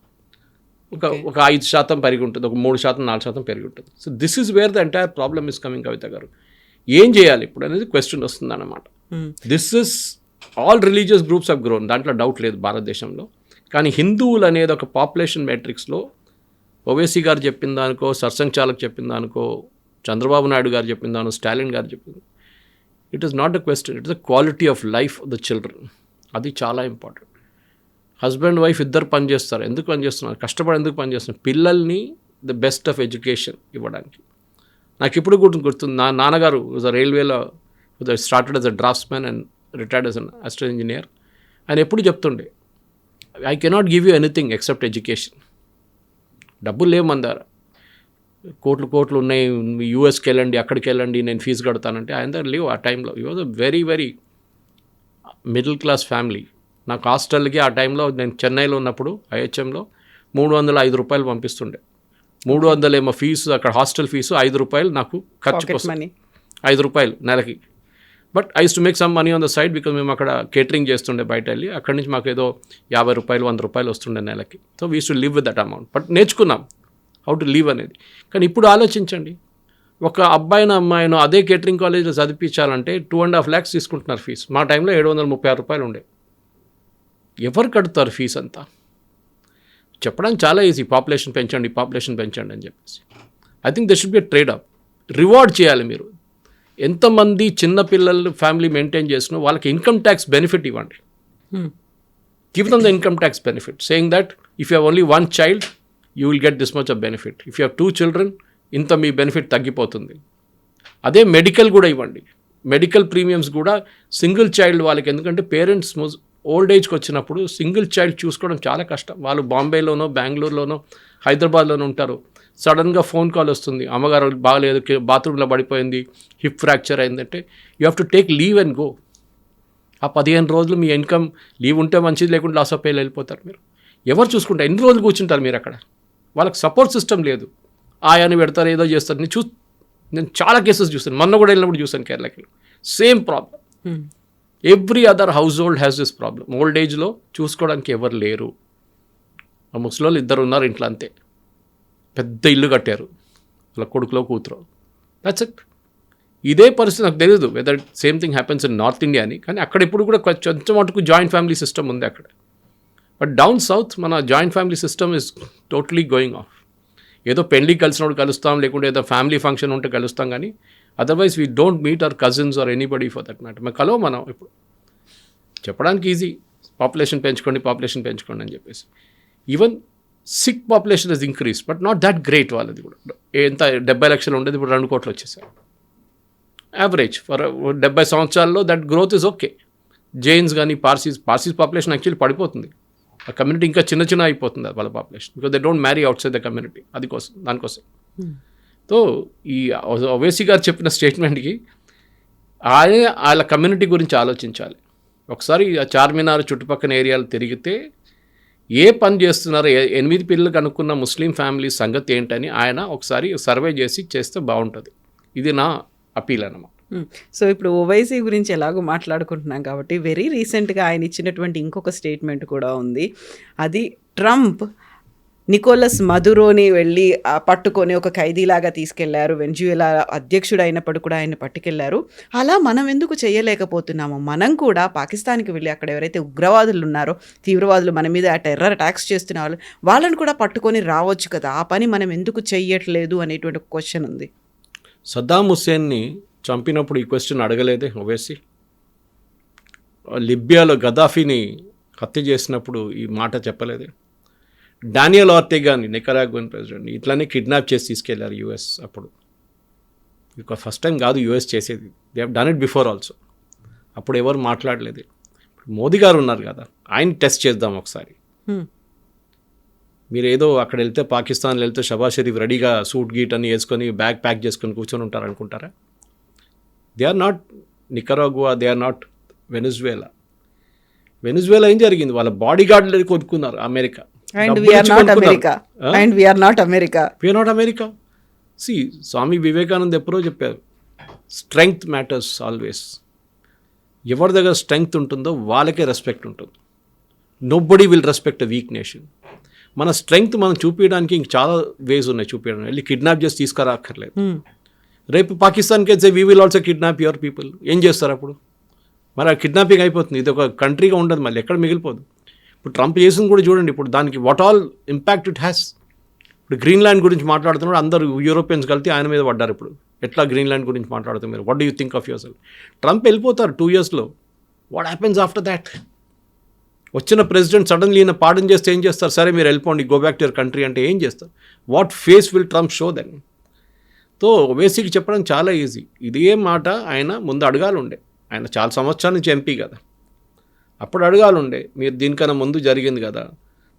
ఒక 5% పెరిగి ఉంటుంది, ఒక 3%, 4% పెరిగి ఉంటుంది. So this is where the entire problem is coming. Kavitha garu, ఏం చేయాలి ఇప్పుడు అనేది క్వశ్చన్ వస్తుంది అన్నమాట. This is all religious groups of grown, దాంట్లో డౌట్ లేదు భారతదేశంలో. కానీ హిందువులు అనేది ఒక పాపులేషన్ మ్యాట్రిక్స్లో ఓవైసీ గారు చెప్పిన దానికో, సర్సంఘ్ చాలక్ చెప్పిన దానికో, చంద్రబాబు నాయుడు గారు చెప్పిన దానికో, స్టాలిన్ గారు చెప్పింది, it is not a question, it is the quality of life of the children. అది చాలా ఇంపార్టెంట్. హస్బెండ్ వైఫ్ ఇద్దరు పనిచేస్తారు. ఎందుకు పనిచేస్తున్నారు? కష్టపడి ఎందుకు పనిచేస్తున్నారు? పిల్లల్ని ద బెస్ట్ ఆఫ్ ఎడ్యుకేషన్ ఇవ్వడానికి. నాకు ఇప్పుడు గుర్తుంది, నా నాన్నగారు రైల్వేలో started as a drafts man and retired as an assistant engineer. ఆయన ఎప్పుడు చెప్తుండే, I cannot give you anything except education. డబ్బులు లేవు మన దగ్గర, కోట్లు ఉన్నాయి, యూఎస్కి వెళ్ళండి, అక్కడికి వెళ్ళండి, నేను ఫీజు కడతానంటే ఆయన దగ్గర లేవు ఆ టైంలో. ఈ was a very very middle class family. నాకు హాస్టల్కి ఆ టైంలో, నేను చెన్నైలో ఉన్నప్పుడు ఐహెచ్ఎంలో 305 రూపాయలు పంపిస్తుండే. 300 ఏమో ఫీజు, అక్కడ హాస్టల్ ఫీజు, 5 రూపాయలు నాకు ఖర్చు కోసం, మనీ 5 రూపాయలు నెలకి. But I to make some money on the side because మేము అక్కడ కేటరింగ్ చేస్తుండే బయట వెళ్ళి. అక్కడి నుంచి మాకు ఏదో 50 రూపాయలు 100 రూపాయలు వస్తుండే నెలకి. So we to live with that amount. But నేర్చుకున్నాం హౌ టు లివ్ అనేది. కానీ ఇప్పుడు ఆలోచించండి, ఒక అబ్బాయినో అమ్మాయినో అదే కేటరింగ్ కాలేజ్లో చదివించాలంటే 2.5 lakhs తీసుకుంటున్నారు ఫీజు. మా టైంలో 736 రూపాయలు ఉండే. ఎవరు కడుతారు ఫీజు అంతా? చెప్పడానికి చాలా ఈజీ, పాపులేషన్ పెంచండి అని చెప్పేసి. I think they should be trade up. Reward చేయాలి మీరు. ఎంతమంది చిన్నపిల్లలు ఫ్యామిలీ మెయింటైన్ చేసినా వాళ్ళకి ఇన్కమ్ ట్యాక్స్ బెనిఫిట్ ఇవ్వండి. Give them the income tax benefit, saying that if you have only 1 child you will get this much of benefit. If you have 2 children ఇంత మీ benefit తగ్గిపోతుంది. అదే మెడికల్ కూడా ఇవ్వండి. Medical premiums కూడా single child వాళ్ళకి, ఎందుకంటే parents old ఏజ్కి వచ్చినప్పుడు సింగిల్ చైల్డ్ చూసుకోవడం చాలా కష్టం. వాళ్ళు బాంబేలోనో బెంగళూరులోనో హైదరాబాద్లోనో ఉంటారు. సడన్గా ఫోన్ కాల్ వస్తుంది, అమ్మగారు బాగలేదు, బాత్రూంలో పడిపోయింది, హిప్ ఫ్రాక్చర్ అయిందంటే you have to take leave and go. ఆ 15 రోజులు మీ ఇన్కమ్ లీవ్ ఉంటే మంచిది, లేకుంటే లాస్ ఆఫ్ పేలు వెళ్ళిపోతారు మీరు. ఎవరు చూసుకుంటారు? ఎన్ని రోజులు కూర్చుంటారు మీరు అక్కడ? వాళ్ళకి సపోర్ట్ సిస్టమ్ లేదు. ఆయాని పెడతారు, ఏదో చేస్తారు. నేను చాలా కేసెస్ చూస్తాను, మొన్న కూడా వెళ్ళినప్పుడు చూసాను కేరళకి. Same problem. Every other household has this problem. Old ఏజ్లో చూసుకోవడానికి ఎవరు లేరు. ఆ ముసలోళ్ళు 2 ఉన్నారు ఇంట్లో, అంతే. పెద్ద ఇల్లు కట్టారు, వాళ్ళ కొడుకులో కూతురు. That's it. ఇదే పరిస్థితి నాకు తెలియదు whether same thing happens in North India అని. కానీ అక్కడ ఇప్పుడు కూడా కొంచెం మటుకు జాయింట్ ఫ్యామిలీ సిస్టమ్ ఉంది అక్కడ. బట్ డౌన్ సౌత్ మన joint family system is totally going of. ఏదో పెళ్లి కలిసినప్పుడు కలుస్తాం, లేకుంటే ఏదో ఫ్యామిలీ ఫంక్షన్ ఉంటే కలుస్తాం, కానీ otherwise we don't meet our cousins or anybody for that matter. మేము కలవ మనం ఇప్పుడు. చెప్పడానికి ఈజీ, పాపులేషన్ పెంచుకోండి అని చెప్పేసి. Even Sikh population is increase, but not that great. వాళ్ళది కూడా ఎంత 70 లక్షలు ఉండేది, ఇప్పుడు 2 కోట్లు వచ్చేసారు యావరేజ్. ఫర్ 70 సంవత్సరాల్లో that growth is okay. Jains కానీ పార్సీస్ పాపులేషన్ యాక్చువల్లీ పడిపోతుంది. ఆ కమ్యూనిటీ ఇంకా చిన్న అయిపోతుంది వాళ్ళ population, because they don't marry outside the community. దానికోసం సో ఈ ఓవైసీ గారు చెప్పిన స్టేట్మెంట్కి వాళ్ళ కమ్యూనిటీ గురించి ఆలోచించాలి. ఒకసారి ఆ చార్మినార్ చుట్టుపక్కల ఏరియాలు తిరిగితే ఏ పని చేస్తున్నారో 8 పిల్లలు కనుక్కున్న ముస్లిం ఫ్యామిలీ సంగతి ఏంటని ఆయన ఒకసారి సర్వే చేస్తే బాగుంటుంది. ఇది నా అపీల్ అన్నమాట. సో ఇప్పుడు ఓవైసీ గురించి ఎలాగో మాట్లాడుకుంటున్నాం కాబట్టి వెరీ రీసెంట్గా ఆయన ఇచ్చినటువంటి ఇంకొక స్టేట్మెంట్ కూడా ఉంది. అది ట్రంప్ నికోలస్ మదురోని వెళ్ళి పట్టుకొని ఒక ఖైదీలాగా తీసుకెళ్లారు. వెనిజువేలా అధ్యక్షుడు అయినప్పుడు కూడా ఆయన పట్టుకెళ్లారు. అలా మనం ఎందుకు చేయలేకపోతున్నాము? మనం కూడా పాకిస్తాన్కి వెళ్ళి అక్కడ ఎవరైతే ఉగ్రవాదులు ఉన్నారో, తీవ్రవాదులు మన మీద టెర్రర్ అటాక్స్ చేస్తున్న వాళ్ళని కూడా పట్టుకొని రావచ్చు కదా. ఆ పని మనం ఎందుకు చెయ్యట్లేదు అనేటువంటి క్వశ్చన్ ఉంది. సద్దాం హుస్సేన్ని చంపినప్పుడు ఈ క్వశ్చన్ అడగలేదే ఓవైసీ? లిబియాలో గదాఫీని హత్య చేసినప్పుడు ఈ మాట చెప్పలేదే? డానియల్ ఆర్టెగాని, నికరాగ్వన్ ప్రెసిడెంట్, ఇట్లానే కిడ్నాప్ చేసి తీసుకెళ్లారు యూఎస్. అప్పుడు ఇక ఫస్ట్ టైం కాదు యూఎస్ చేసేది, they have done it before also. అప్పుడు ఎవరు మాట్లాడలేదు. మోదీ గారు ఉన్నారు కదా, ఆయన టెస్ట్ చేద్దాం ఒకసారి. మీరు ఏదో అక్కడ వెళ్తే, పాకిస్తాన్లో వెళ్తే షబాజ్ షరీఫ్ రెడీగా సూట్ గీట్ అని వేసుకొని బ్యాగ్ ప్యాక్ చేసుకొని కూర్చొని ఉంటారు అనుకుంటారా? They are not Nicaragua, they are not Venezuela. ఏం జరిగింది? వాళ్ళ బాడీ గార్డులు కొనుక్కున్నారు America. And we are not America. See, Swami Vivekanand ఎప్పుడో చెప్పారు, స్ట్రెంగ్త్ మ్యాటర్స్ ఆల్వేస్. ఎవరి దగ్గర స్ట్రెంగ్త్ ఉంటుందో వాళ్ళకే రెస్పెక్ట్ ఉంటుంది. Nobody will respect a week nation. మన స్ట్రెంగ్త్ మనం చూపించడానికి ఇంక చాలా వేస్ ఉన్నాయి చూపించడానికి. వెళ్ళి కిడ్నాప్ చేసి తీసుకురాక్కర్లేదు. రేపు పాకిస్తాన్కి అయితే we will also kidnap your people. ఏం చేస్తారు అప్పుడు? మరి ఆ కిడ్నాపింగ్ అయిపోతుంది. ఇది ఒక కంట్రీగా ఉండదు, మళ్ళీ ఎక్కడ మిగిలిపోదు. ఇప్పుడు ట్రంప్ చేసింది కూడా చూడండి, ఇప్పుడు దానికి what all impact it has. ఇప్పుడు గ్రీన్లాండ్ గురించి మాట్లాడుతున్నాడు, అందరూ యూరోపియన్స్ కలిసి ఆయన మీద పడ్డారు. ఇప్పుడు ఎట్లా గ్రీన్లాండ్ గురించి మాట్లాడుతున్నారు మీరు? What do you think of yourself? Trump వెళ్ళిపోతారు 2 yearsలో. What happens after that? వచ్చిన ప్రెసిడెంట్ సడన్లీ ఈయన పార్డన్ చేస్తే ఏం చేస్తారు? సరే మీరు వెళ్ళిపోండి, go back to your country అంటే ఏం చేస్తారు? What face will Trump show then? So ఓవైసీకి చెప్పడం చాలా ఈజీ. ఇదే మాట ఆయన ముందు అడగాలుండే. ఆయన చాలా సంవత్సరాల నుంచి ఎంపీ కదా, అప్పుడు అడగాలుండే. మీరు దీనికన్నా ముందు జరిగింది కదా,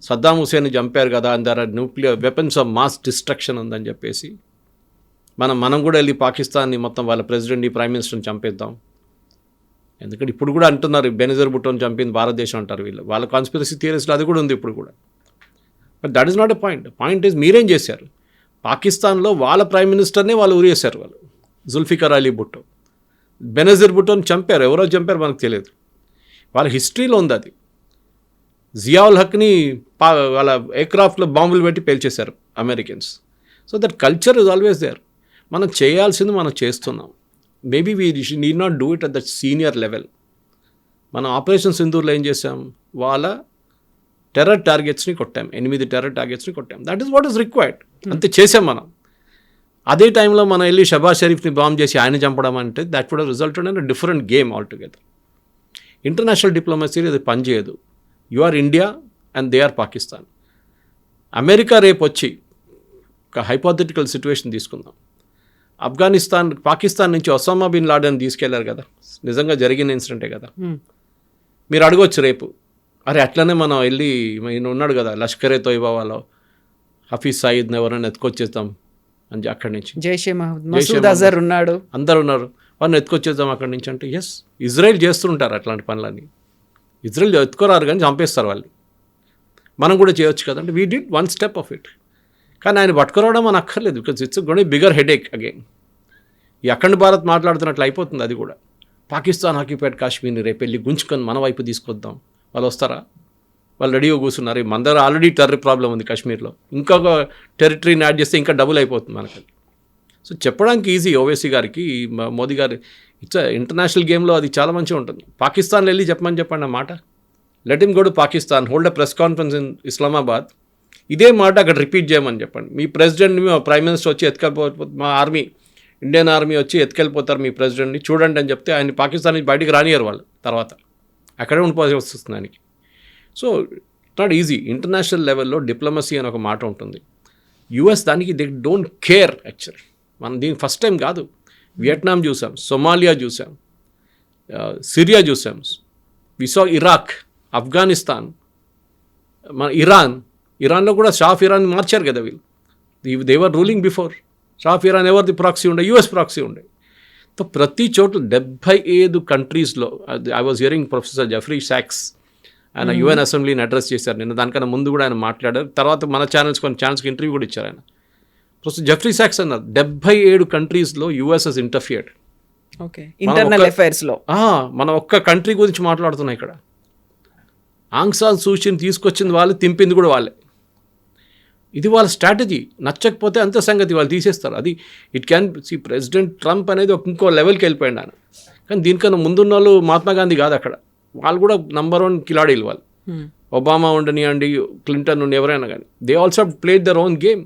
సద్దాం హుస్సేన్ని చంపారు కదా, అందర nuclear weapons of mass destruction ఉందని చెప్పేసి మనం కూడా వెళ్ళి పాకిస్తాన్ని మొత్తం వాళ్ళ ప్రెసిడెంట్ని, ప్రైమ్ మినిస్టర్ని చంపేద్దాం. ఎందుకంటే ఇప్పుడు కూడా అంటున్నారు బెనజర్ భుట్టోని చంపింది భారతదేశం అంటారు వీళ్ళు. వాళ్ళ కాన్స్పిరసీ థియరీస్లో అది కూడా ఉంది ఇప్పుడు కూడా. But that is not a point. Point is మీరేం చేశారు? పాకిస్తాన్లో వాళ్ళ ప్రైమ్ మినిస్టర్నే వాళ్ళు ఉరేశారు. వాళ్ళు జుల్ఫికర్ అలీ భుట్టో, బెనజీర్ భుట్టోని చంపారు. ఎవరో చంపారు మనకు తెలియదు. వాళ్ళ హిస్టరీలో ఉంది అది. జియావుల్ హక్ని వాళ్ళ ఎయిర్క్రాఫ్ట్లో బాంబులు పెట్టి పేల్చేశారు Americans. So that culture is always there. మనం చేయాల్సింది మనం చేస్తున్నాం. Maybe we need not do it at the senior level. మనం ఆపరేషన్ సింధూర్లో ఏం చేసాం? వాళ్ళ టెర్రర్ టార్గెట్స్ని కొట్టాం, 8 టెర్రర్ టార్గెట్స్ని కొట్టాం. That is what is required. అంతే చేసాం మనం. అదే టైంలో మనం వెళ్ళి షబాజ్ షరీఫ్ని బాంబ్ చేసి ఆయన చంపడం అంటే that would resulted in a different game altogether. International డిప్లొమసీలో అది పనిచేయదు. You are India and they are Pakistan. America రేపు వచ్చి ఒక హైపోథెటికల్ సిచ్యువేషన్ తీసుకుందాం. పాకిస్తాన్ నుంచి ఒసామా బిన్ లాడెన్ తీసుకెళ్లారు కదా, నిజంగా జరిగిన ఇన్సిడెంటే కదా. మీరు అడగొచ్చు రేపు, అరే అట్లనే మనం వెళ్ళి ఈయన ఉన్నాడు కదా లష్కరే తోయిబా వాళ్ళు హఫీజ్ సయీద్ని ఎవరైనా ఎత్తుకొచ్చేద్దాం అని అక్కడి నుంచి. జైషే మసూద్ అజర్ ఉన్నాడు, అందరు ఉన్నారు, వాళ్ళని ఎత్తుకొచ్చేద్దాం అక్కడి నుంచి అంటే ఎస్, ఇజ్రాయెల్ చేస్తుంటారు అట్లాంటి పనులన్నీ. ఇజ్రాయెల్ ఎత్తుకోరారు కానీ చంపేస్తారు వాళ్ళు. మనం కూడా చేయొచ్చు కదంటే we did 1 step of it. కానీ ఆయన పట్టుకురావడం అని అక్కర్లేదు, because it's gonna bigger headache again. ఈ అఖండ్ భారత్ మాట్లాడుతున్నట్లు అయిపోతుంది అది కూడా. పాకిస్తాన్ ఆక్యుపైడ్ కాశ్మీర్ని రేపు వెళ్ళి గుంజుకొని మన వైపు తీసుకొద్దాం, వాళ్ళు వస్తారా? వాళ్ళు రెడీగా కూర్చున్నారు. మన దగ్గర ఆల్రెడీ టెర్రర్ ప్రాబ్లం ఉంది కాశ్మీర్లో, ఇంకొక టెరిటరీని యాడ్ చేస్తే ఇంకా డబుల్ అయిపోతుంది మనకి. సో చెప్పడానికి ఈజీ ఓవైసీ గారికి, మోదీ గారి ఇట్స్ ఇంటర్నేషనల్ గేమ్లో అది చాలా మంచిగా ఉంటుంది. పాకిస్తాన్లో వెళ్ళి చెప్పండి అన్నమాట. Let him go to Pakistan, hold a press conference in Islamabad. ఇదే మాట అక్కడ రిపీట్ చేయమని చెప్పండి. మీ ప్రెసిడెంట్ని, మా ప్రైమ్ మినిస్టర్ వచ్చి ఎత్తుకెళ్ళిపోతే, మా ఆర్మీ, ఇండియన్ ఆర్మీ వచ్చి ఎత్తుకెళ్ళిపోతారు మీ ప్రెసిడెంట్ని, చూడండి అని చెప్తే ఆయన పాకిస్తాన్ నుంచి బయటికి రానియరు వాళ్ళు. తర్వాత అక్కడే ఉండిపోవాల్సి వస్తుంది ఆయనకి. So it's not easy. International లెవెల్లో డిప్లొమసీ అని ఒక మాట ఉంటుంది. యుఎస్ దానికి దే డోంట్ కేర్ యాక్చువల్లీ. మనం దీనికి ఫస్ట్ టైం కాదు. వియట్నాం చూసాం, సొమాలియా చూసాం, సిరియా చూసాం, విసా ఇరాక్, ఆఫ్ఘనిస్తాన్, మన ఇరాన్లో కూడా షా ఆఫ్ ఇరాన్ మార్చారు కదా వీళ్ళు. They were ruling before. Shah of Iran ఎవరిది ప్రాక్సీ ఉండే? యూఎస్ ప్రాక్సీ ఉండే. సో ప్రతి చోట్ల 75 కంట్రీస్లో, I was hearing professor Jeffrey సాక్స్, ఆయన యుఎన్ అసెంబ్లీని అడ్రస్ చేశారు నిన్న. దానికన్నా ముందు కూడా ఆయన మాట్లాడారు. తర్వాత మన కొన్ని ఛానల్స్కి ఇంటర్వ్యూ కూడా ఇచ్చారు ఆయన. ప్రొఫెసర్ జెఫ్రీ సాక్స్ అన్నారు 77 కంట్రీస్లో US has interfered. Okay, internal అఫైర్స్లో. మనం ఒక్క కంట్రీ గురించి మాట్లాడుతున్నాం ఇక్కడ. ఆంగ్ సాన్ సూచీని తీసుకొచ్చింది వాళ్ళు, తింపింది కూడా వాళ్ళే. ఇది వాళ్ళ స్ట్రాటజీ. నచ్చకపోతే అంత సంగతి, వాళ్ళు తీసేస్తారు. అది it can see president Trump అనేది ఇంకో లెవెల్కి వెళ్ళిపోయాడు ఆయన. కానీ దీనికన్నా ముందున్న వాళ్ళు మహాత్మా గాంధీ కాదు అక్కడ. వాళ్ళు కూడా నంబర్ 1 కిలాడీలు వాళ్ళు. ఒబామా ఉండనివ్వండి, క్లింటన్ ఉండి, ఎవరైనా కానీ they also played their own game.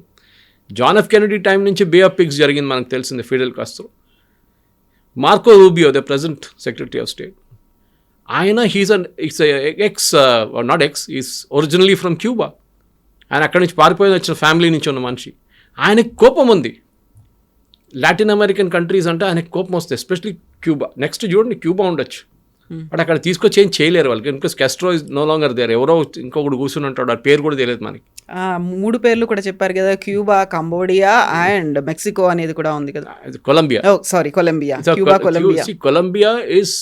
John F Kennedy time నుంచి బే ఆఫ్ పిగ్స్ జరిగింది మనకు తెలిసింది, Fidel Castro. Marco Rubio, the present secretary of state, ఆయన ఈజ్ ఒరిజినలీ ఫ్రమ్ క్యూబా. ఆయన అక్కడి నుంచి పారిపోయి వచ్చిన ఫ్యామిలీ నుంచి ఉన్న మనిషి. ఆయనకు కోపం ఉంది. లాటిన్ అమెరికన్ కంట్రీస్ అంటే ఆయనకు కోపం వస్తుంది, ఎస్పెషలీ క్యూబా. నెక్స్ట్ చూడండి, క్యూబా ఉండొచ్చు, బట్ అక్కడ తీసుకొచ్చి ఏం చేయలేరు వాళ్ళకి. Because Castro is no longer there. ఎవరో ఇంకొకటి కూర్చుని ఉంటాడు, ఆ పేరు కూడా తెలియదు మనకి. 3 పేర్లు కూడా చెప్పారు కదా, క్యూబా, కంబోడియా అండ్ మెక్సికో అనేది కూడా ఉంది కదా. కొలంబియా, కొలంబియా ఇస్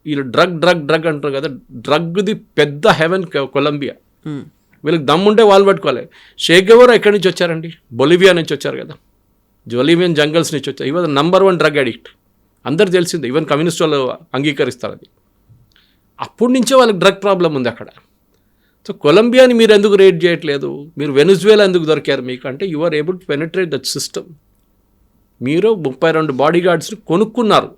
వీళ్ళు డ్రగ్ అంటారు కదా, డ్రగ్ది పెద్ద హెవెన్ కొలంబియా. వీళ్ళకి దమ్ముంటే వాళ్ళు పట్టుకోవాలి. షేక్ గెవారా ఎక్కడి నుంచి వచ్చారండి? బొలివియా నుంచి వచ్చారు కదా, బొలివియన్ జంగల్స్ నుంచి వచ్చారు. ఇవాళ నంబర్ 1 డ్రగ్ అడిక్ట్, అందరు తెలిసింది. ఈవెన్ కమ్యూనిస్ట్ వాళ్ళు అంగీకరిస్తారు అది. అప్పటి నుంచే వాళ్ళకి డ్రగ్ ప్రాబ్లం ఉంది అక్కడ. సో కొలంబియాని మీరు ఎందుకు రేట్ చేయట్లేదు? మీరు వెనిజువేలా ఎందుకు దొరికారు మీకు అంటే you are able to penetrate that system. మీరు 32 బాడీ గార్డ్స్ని కొనుక్కున్నారు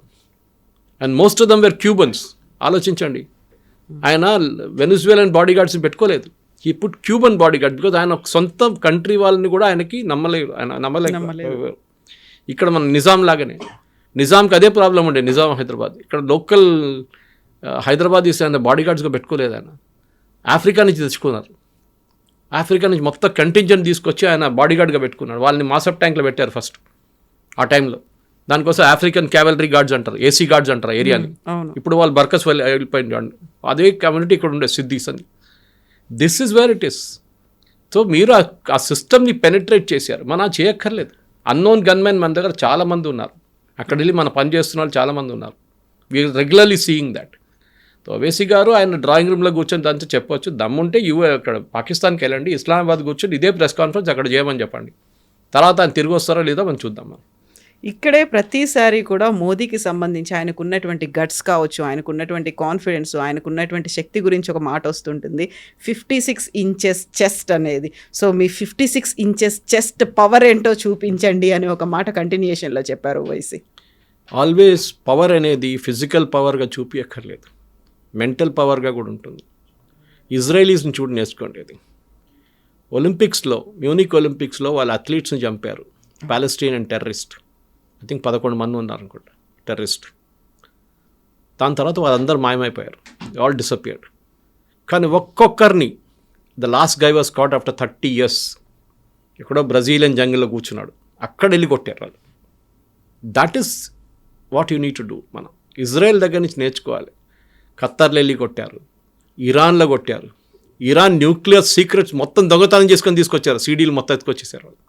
and most of them were Cubans. ఆలోచించండి, ఆయన వెనిజువేలన్ బాడీ గార్డ్స్ని పెట్టుకోలేదు. He put Cuban bodyguard because ఆయన సొంత కంట్రీ వాళ్ళని కూడా ఆయనకి నమ్మలేదు. ఇక్కడ మన నిజాం లాగానే, నిజాంకి అదే ప్రాబ్లం ఉండే. నిజాం హైదరాబాద్, ఇక్కడ లోకల్ హైదరాబాద్ ఆయన బాడీ గార్డ్స్గా పెట్టుకోలేదు. ఆయన ఆఫ్రికా నుంచి తెచ్చుకున్నారు. ఆఫ్రికా నుంచి మొత్తం కంటింజెంట్ తీసుకొచ్చి ఆయన బాడీ గార్డ్గా పెట్టుకున్నాడు. వాళ్ళని మాసప్ ట్యాంక్లో పెట్టారు ఫస్ట్ ఆ టైంలో. దానికోసం ఆఫ్రికన్ క్యావెలరీ గార్డ్స్ అంటారు, ఏసీ గార్డ్స్ అంటారు ఏరియాని. ఇప్పుడు వాళ్ళు బర్కస్ వెళ్ళిపోయింది. అదే కమ్యూనిటీ ఇక్కడ ఉండే సిద్దీస్ అని. This is wear it is. So మీరు ఆ సిస్టమ్ని పెనిట్రేట్ చేశారు. మనం చేయక్కర్లేదు. అన్నోన్ గన్మెన్ మన దగ్గర చాలామంది ఉన్నారు. అక్కడ వెళ్ళి మన పని చేస్తున్న వాళ్ళు చాలామంది ఉన్నారు. We're regularly seeing that. So Owaisi గారు ఆయన డ్రాయింగ్ రూమ్లో కూర్చొని దాంతో చెప్పొచ్చు, దమ్ముంటే అక్కడ పాకిస్తాన్కి వెళ్ళండి, ఇస్లామాబాద్ కూర్చొని ఇదే ప్రెస్ కాన్ఫరెన్స్ అక్కడ చేయమని చెప్పండి. తర్వాత ఆయన తిరిగి వస్తారో లేదో మనం చూద్దాం. మనం ఇక్కడే ప్రతిసారి కూడా మోదీకి సంబంధించి ఆయనకున్నటువంటి గట్స్ కావచ్చు, ఆయనకున్నటువంటి కాన్ఫిడెన్స్, ఆయనకున్నటువంటి శక్తి గురించి ఒక మాట వస్తుంటుంది, 56 ఇంచెస్ చెస్ట్ అనేది. సో మీ 56 ఇంచెస్ చెస్ట్ పవర్ ఏంటో చూపించండి అని ఒక మాట కంటిన్యూషన్లో చెప్పారు ఓవైసీ. ఆల్వేస్ పవర్ అనేది ఫిజికల్ పవర్గా చూపించక్కర్లేదు, మెంటల్ పవర్గా కూడా ఉంటుంది. ఇజ్రాయలీస్ని చూడు నేర్చుకోండి. అది ఒలింపిక్స్లో, మ్యూనిక్ ఒలింపిక్స్లో వాళ్ళ అథ్లీట్స్ని చంపారు పాలెస్టీనియన్ టెర్రరిస్ట్. ఐ థింక్ 11 మంది ఉన్నారు అనుకుంటా టెర్రరిస్ట్. దాని తర్వాత వాళ్ళందరూ మాయమైపోయారు, ఆల్ డిసపియర్డ్. కానీ ఒక్కొక్కరిని the last guy was caught after 30 years ఎక్కడో బ్రెజిలియన్ జంగిల్లో కూర్చున్నాడు, అక్కడ వెళ్ళి కొట్టారు వాళ్ళు. That is what you need to do. మనం ఇజ్రాయెల్ దగ్గర నుంచి నేర్చుకోవాలి. ఖత్తర్లో వెళ్ళి కొట్టారు, ఇరాన్లో కొట్టారు. ఇరాన్ న్యూక్లియర్ సీక్రెట్స్ మొత్తం దొంగతనం చేసుకొని తీసుకొచ్చారు, సీడీలు మొత్తం ఎత్తుకొచ్చేసారు వాళ్ళు.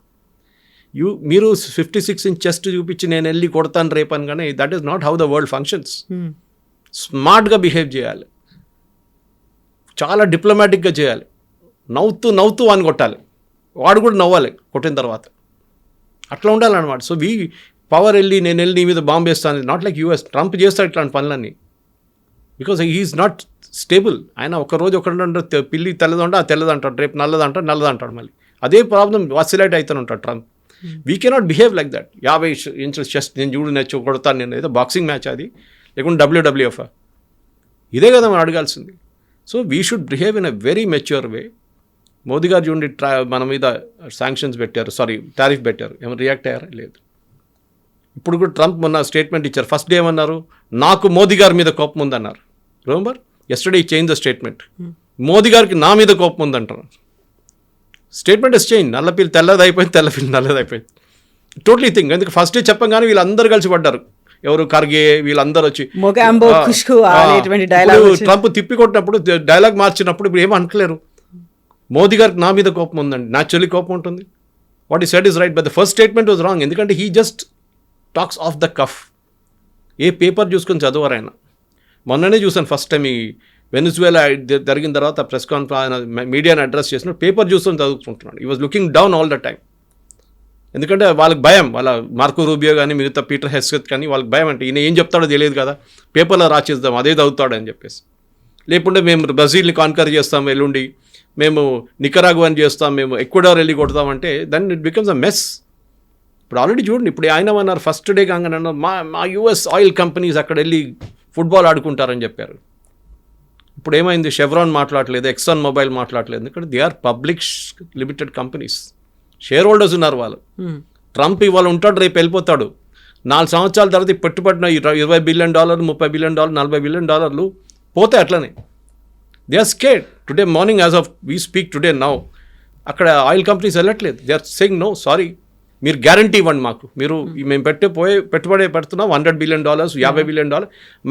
మీరు 56 ఇంచ్ చెస్ట్ చూపించి నేను వెళ్ళి కొడతాను రేపని, కానీ that is not how the world functions. స్మార్ట్గా బిహేవ్ చేయాలి, చాలా డిప్లొమాటిక్గా చేయాలి. నవ్వుతూ అని కొట్టాలి, వాడు కూడా నవ్వాలి కొట్టిన తర్వాత. అట్లా ఉండాలన్నమాట. సో పవర్ నేను వెళ్ళి నీ మీద బాంబు వేస్తాను, నాట్ లైక్ యూఎస్. ట్రంప్ చేస్తాడు ఇట్లాంటి పనులన్నీ, బికాజ్ హీఈస్ నాట్ స్టేబుల్. ఆయన ఒకరోజు ఒకటి పిల్లి తెల్లదంటే తెల్లదంటాడు, రేపు నల్లదంటాడు మళ్ళీ. అదే ప్రాబ్లం వాసిలేట్ అవుతూనే ఉంటాడు Trump. We cannot behave like that. 50 inches chest నేను చూడు కొడతాను నేను, ఏదో బాక్సింగ్ మ్యాచ్ అది, లేకుంటే WWF ఇదే కదా మనం అడగాల్సింది. So we should behave in a very mature way. Modi garu చూడండి, మన మీద శాంక్షన్స్ పెట్టారు, టారిఫ్ పెట్టారు, ఏమైనా రియాక్ట్ అయ్యారా? లేదు. ఇప్పుడు కూడా ట్రంప్ మొన్న స్టేట్మెంట్ ఇచ్చారు. ఫస్ట్ డే ఏమన్నారు, నాకు మోదీ గారి మీద కోపం ఉందన్నారు. Remember yesterday change the statement, Modi గారికి నా మీద కోపం ఉందంటారు. Statement is change. నల్లపిల్లి తెల్లదైపోయింది, తెల్లపిల్లి నల్లదైపోయింది. Totally thing. ఎందుకు ఫస్ట్ డే చెప్పగానే వీళ్ళందరూ కలిసి పడ్డారు, ఎవరు ఖర్గే వీళ్ళందరూ వచ్చి. ట్రంప్ తిప్పి కొట్టినప్పుడు డైలాగ్ మార్చినప్పుడు ఇప్పుడు ఏమనట్లేరు, మోదీ గారికి నా మీద కోపం ఉందండి, న్యాచురలీ కోపం ఉంటుంది. What he said is right, but the first statement was wrong. ఎందుకంటే he just talks off the cuff. ఏ పేపర్ చూసుకొని చదవరు ఆయన. మొన్ననే చూసాను ఫస్ట్ టైం ఈ వెనిజువేలా జరిగిన తర్వాత ప్రెస్ కాన్ఫరెన్స్ మీడియాని అడ్రస్ చేసినప్పుడు పేపర్ చూసుకొని చదువుకుంటున్నాడు. ఈ was looking down all the time. ఎందుకంటే వాళ్ళకి భయం, వాళ్ళ మార్కో రూబియో కానీ మిగతా పీటర్ హెస్కెత్ కానీ వాళ్ళకి భయం. అంటే ఈయన ఏం చెప్తాడో తెలియదు కదా, పేపర్లో రాసేద్దాం అదే చదువుతాడని చెప్పేసి. లేకుంటే మేము బ్రెజిల్ని కాన్కర్ చేస్తాం ఎల్లుండి, మేము నికరాగువాని చేస్తాం, మేము ఎక్వడార్ వెళ్ళి కొడతామంటే then it becomes a mess. ఇప్పుడు ఆల్రెడీ చూడండి, ఇప్పుడు ఆయన అన్నారు ఫస్ట్ డే కాగానే అన్నారు మా US ఆయిల్ కంపెనీస్ అక్కడ వెళ్ళి ఫుట్బాల్ ఆడుకుంటారని చెప్పారు. ఇప్పుడు ఏమైంది, షెవ్రాన్ మాట్లాడలేదు, ఎక్సాన్ మొబైల్ మాట్లాడలేదు. ఎందుకంటే they are public limited companies, shareholders ఉన్నారు వాళ్ళు. ట్రంప్ ఇవాళ ఉంటాడు, రేపు వెళ్ళిపోతాడు. 4 సంవత్సరాల తర్వాత పెట్టుబడిన $20 బిలియన్, $30 బిలియన్, $40 బిలియన్ పోతే అట్లనే. They are scared. Today morning as of we speak today now అక్కడ ఆయిల్ కంపెనీస్ వెళ్ళట్లేదు. They are saying no sorry, మీరు గ్యారంటీ ఇవ్వండి మాకు, మీరు మేము పెట్టుబడి పెడుతున్నాం $100 బిలియన్, $50 బిలియన్,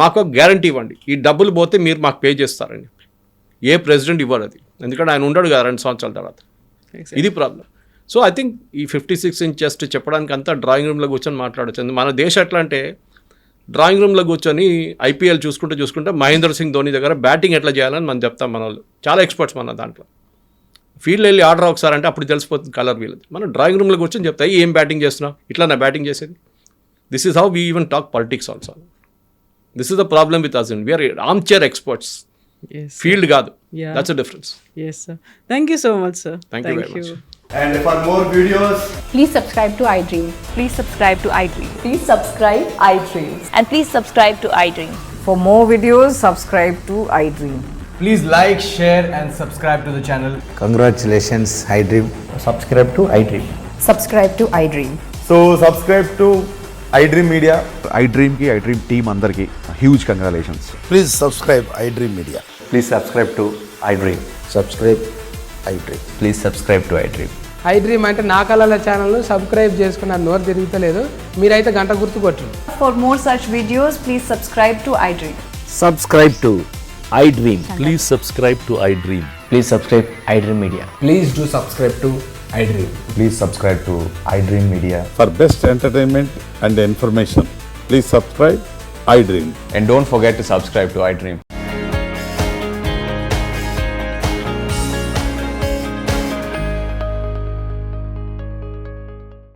మాకు గ్యారంటీ ఇవ్వండి, ఈ డబ్బులు పోతే మీరు మాకు పే చేస్తారని. ఏ ప్రెసిడెంట్ ఇవ్వరు అది, ఎందుకంటే ఆయన ఉండడు కదా 2 సంవత్సరాల తర్వాత. ఇది ప్రాబ్లం. సో ఐ థింక్ ఈ 56 ఇంచ్ చెస్ట్ చెప్పడానికి అంతా డ్రాయింగ్ రూమ్లో కూర్చొని మాట్లాడచ్చు. మన దేశం ఎట్లా అంటే డ్రాయింగ్ రూమ్లో కూర్చొని IPL చూసుకుంటే మహేంద్ర సింగ్ ధోని దగ్గర బ్యాటింగ్ ఎట్లా చేయాలని మనం చెప్తాం. మన వాళ్ళు చాలా ఎక్స్పర్ట్స్ మన దాంట్లో. ఫీల్డ్ వెళ్ళి ఆర్డర్ ఒకసారి అంటే అప్పుడు తెలిసిపోతుంది కలర్ వీళ్ళది. మనం డ్రాయింగ్ రూమ్లో కూర్చొని చెప్తాయి ఏం బ్యాటింగ్ చేస్తున్నావు, ఇట్లా నా బ్యాటింగ్ చేసేది. This is how we even talk politics also. This is the problem with us. We are armchair experts, field కాదు. That's a difference. Yes sir. Thank you so much sir. Thank you very much. And for more videos, Please subscribe to iDream. Please subscribe to iDream. Please subscribe iDream. And please subscribe to iDream. For more videos, subscribe to iDream. please like, share and subscribe to the channel. Congratulations, iDream. Subscribe to iDream. Subscribe to iDream. So subscribe to iDream Media. iDream ki iDream team andarki huge congratulations. Please subscribe iDream Media. Please subscribe to iDream. Subscribe iDream. Please subscribe to iDream. iDream అంటే నా కళల channel subscribe చేసుకున్న నోరు తిరుగుతలేదు, మీరైతే గంట గుర్తు కొట్టండి. For more such videos, please subscribe to iDream. Subscribe to iDream. Please subscribe to iDream. Please subscribe iDream Media. Please do subscribe to iDream. Please subscribe to iDream Media. For best entertainment and information, please subscribe iDream. And don't forget to subscribe to iDream.